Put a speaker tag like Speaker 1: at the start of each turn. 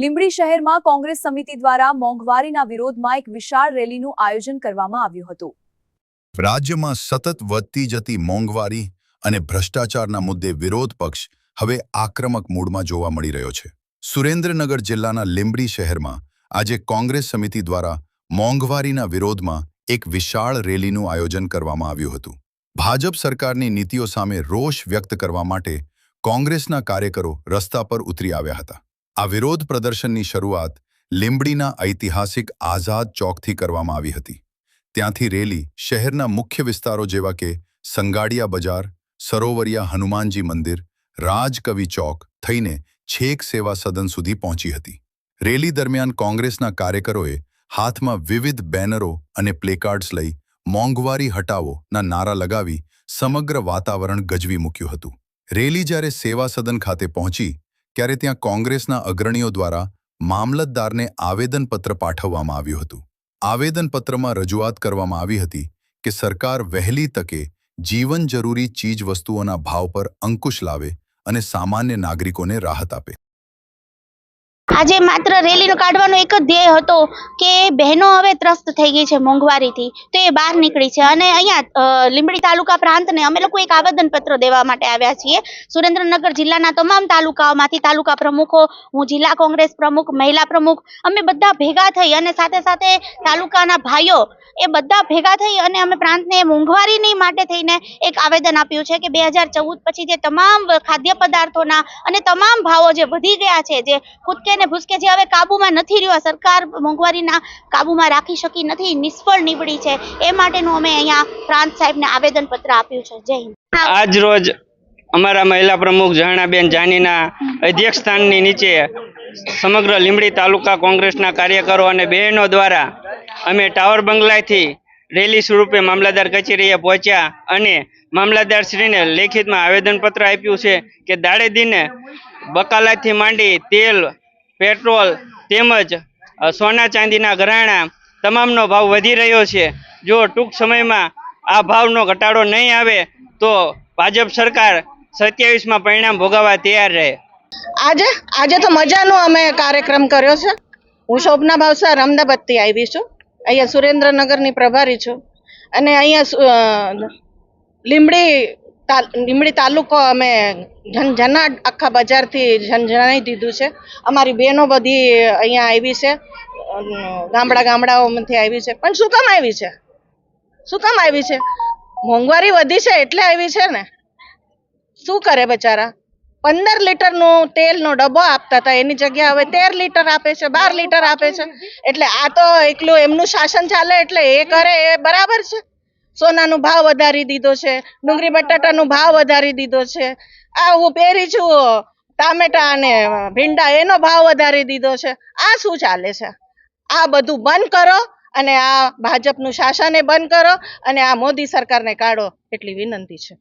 Speaker 1: લીંબડી શહેરમાં કોંગ્રેસ સમિતિ દ્વારા મોંઘવારીના વિરોધમાં એક વિશાળ રેલીનું આયોજન કરવામાં આવ્યું હતું।
Speaker 2: રાજ્યમાં સતત વધતી જતી મોંઘવારી અને ભ્રષ્ટાચારના મુદ્દે વિરોધ પક્ષ હવે આક્રમક મૂડમાં જોવા મળી રહ્યો છે। સુરેન્દ્રનગર જિલ્લાના લીંબડી શહેરમાં આજે કોંગ્રેસ સમિતિ દ્વારા મોંઘવારીના વિરોધમાં એક વિશાળ રેલીનું આયોજન કરવામાં આવ્યું હતું। ભાજપ સરકારની નીતિઓ સામે રોષ વ્યક્ત કરવા માટે કોંગ્રેસના કાર્યકરો રસ્તા પર ઉતરી આવ્યા હતા। આ વિરોધ પ્રદર્શનની શરૂઆત લીંબડીના ઐતિહાસિક આઝાદ ચોકથી કરવામાં આવી હતી। ત્યાંથી રેલી શહેરના મુખ્ય વિસ્તારો જેવા કે સંગાડિયા બજાર, સરોવરિયા હનુમાનજી મંદિર, રાજકવિ ચોક થઈને છેક સેવા સદન સુધી પહોંચી હતી। રેલી દરમિયાન કોંગ્રેસના કાર્યકરોએ હાથમાં વિવિધ બેનરો અને પ્લેકાર્ડ્સ લઈ મોંઘવારી હટાવોના નારા લગાવી સમગ્ર વાતાવરણ ગજવી મૂક્યું હતું। રેલી જ્યારે સેવા સદન ખાતે પહોંચી ત્યારે ત્યાં કોંગ્રેસના અગ્રણીઓ દ્વારા મામલતદારને આવેદનપત્ર પાઠવવામાં આવ્યું હતું। આવેદનપત્રમાં રજૂઆત કરવામાં આવી હતી કે સરકાર વહેલી તકે જીવન જરૂરી ચીજવસ્તુઓના ભાવ પર અંકુશ લાવે અને સામાન્ય નાગરિકોને રાહત આપે।
Speaker 3: આજે માત્ર રેલીનો કાઢવાનો એક જ ધ્યેય હતો કે બહેનો હવે ત્રસ્ત થઈ ગઈ છે મોંઘવારીથી, તો એ બહાર નીકળી છે અને અહીંયા લીંબડી તાલુકા પ્રાંતને અમે લોકો એક આવેદનપત્ર દેવા માટે આવ્યા છીએ। સુરેન્દ્રનગર જિલ્લાના તમામ તાલુકાઓમાંથી તાલુકા પ્રમુખો, હું જિલ્લા કોંગ્રેસ પ્રમુખ, મહિલા પ્રમુખ, અમે બધા ભેગા થઈ અને સાથે સાથે તાલુકાના ભાઈઓ એ બધા ભેગા થઈ અને અમે પ્રાંતને મોંઘવારીની માટે થઈને એક આવેદન આપ્યું છે કે 2014 પછી જે તમામ ખાદ્ય પદાર્થોના અને તમામ ભાવો જે વધી ગયા છે, જે ખુદકે ને ભૂસકે જે હવે કાબુમાં નથી રહ્યો, સરકાર મોંઘવારીના કાબુમાં રાખી શકી નથી, નિષ્ફળ નીવડી છે, એ માટેનું અમે અહીંયા પ્રાંત સાહેબને આવેદનપત્ર આપ્યું છે। જય હિન્દ।
Speaker 4: આજ રોજ અમારા મહિલા પ્રમુખ જહાનાબેન જાનીના અધ્યક્ષસ્થાનની નીચે સમગ્ર લીંબડી તાલુકા કોંગ્રેસના કાર્યકરો અને બહેનો દ્વારા અમે ટાવર બંગલાથી રેલી સ્વરૂપે મામલતદાર કચેરીએ પહોંચ્યા અને મામલતદારશ્રીને લેખિતમાં આવેદનપત્ર આપ્યું છે કે દાડે દિને બકાલાથી માંડી તેલ, પેટ્રોલ તેમજ સોના ચાંદીના ઘરેણાં તમામનો ભાવ વધી રહ્યો છે। જો ટૂંક સમયમાં આ ભાવનો ઘટાડો નહીં આવે તો ભાજપ સરકાર 27માં પરિણામ ભોગવવા તૈયાર રહે।
Speaker 5: આજે તો મજાનો અમે કાર્યક્રમ કર્યો છે। હું શોભના ભાવસાર અમદાવાદથી આવી છું, અહીંયા સુરેન્દ્રનગરની પ્રભારી છું અને અહીંયા લીંબડી તાલુકો અમે ઝંઝનાટ આખા બજારથી ઝંઝનાઈ દીધું છે। અમારી બહેનો બધી અહીંયા આવી છે, ગામડાઓમાંથી આવી છે। પણ શું કામ આવી છે? મોંઘવારી વધી છે એટલે આવી છે ને। શું કરે બચારા? 15 લીટરનું તેલનો ડબ્બો આપતા હતા એની જગ્યાએ હવે 13 લીટર આપે છે, 12 લીટર આપે છે। એટલે આ તો એકલું એમનું શાસન ચાલે એટલે એ કરે એ બરાબર છે? સોનાનો ભાવ વધારી દીધો છે, ડુંગળી બટાટાનો ભાવ વધારી દીધો છે, આ હું પહેરી છું ટામેટા અને ભીંડા એનો ભાવ વધારી દીધો છે। આ શું ચાલે છે? આ બધું બંધ કરો અને આ ભાજપનું શાસન બંધ કરો અને આ મોદી સરકારને કાઢો એટલી વિનંતી છે।